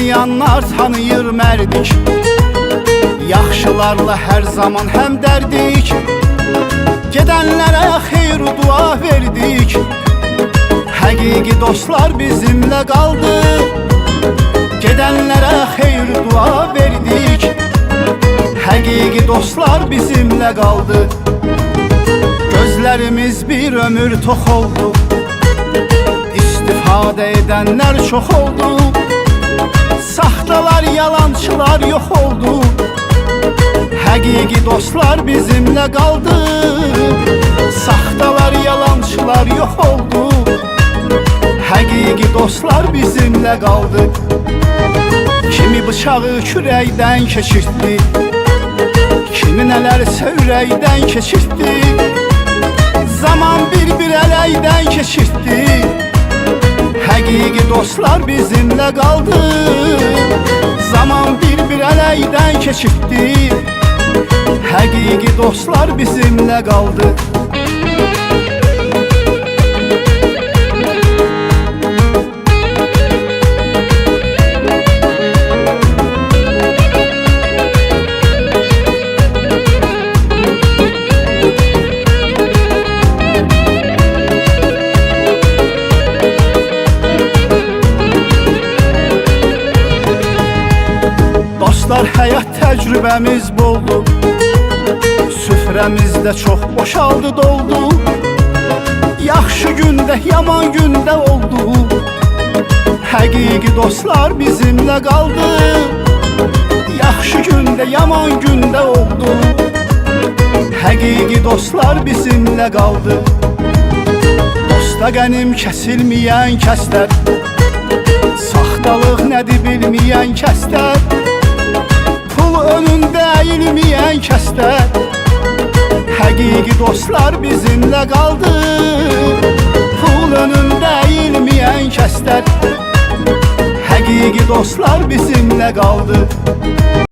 Tanıyanlar tanıyır mərdik, yaxşılarla hər zaman həmdərdik. Gedənlərə xeyr dua verdik, həqiqi dostlar bizimlə qaldı. Gedənlərə xeyr dua verdik, həqiqi dostlar bizimlə qaldı. Gözlərimiz bir ömür tox oldu, istifadə edənlər çox oldu. Saxtalar, yalançılar yox oldu, həqiqi dostlar bizimlə qaldı. Saxtalar, yalançılar yox oldu, həqiqi dostlar bizimlə qaldı. Kimi bıçağı kürəkdən keçirtdi, kimi nələrsə ürəkdən keçirtdi. Zaman bir ələkdən keçirtdi, həqiqi dostlar bizimlə qaldı. Zaman bir ələkdən keçirtdi, həqiqi dostlar bizimlə qaldı. Dostlar, həyat təcrübəmiz boldu, süfrəmizdə çox boşaldı, doldu. Yaxşı gündə, yaman gündə oldu, həqiqi dostlar bizimlə qaldı. Yaxşı gündə, yaman gündə oldu, həqiqi dostlar bizimlə qaldı. Dosta qənim kəsilməyən kəslər, saxtalıq nədir bilməyən kəslər, önündə əyilməyən kəslər, həqiqi dostlar bizimlə qaldı. Pul önündə əyilməyən kəslər, həqiqi dostlar bizimlə qaldı.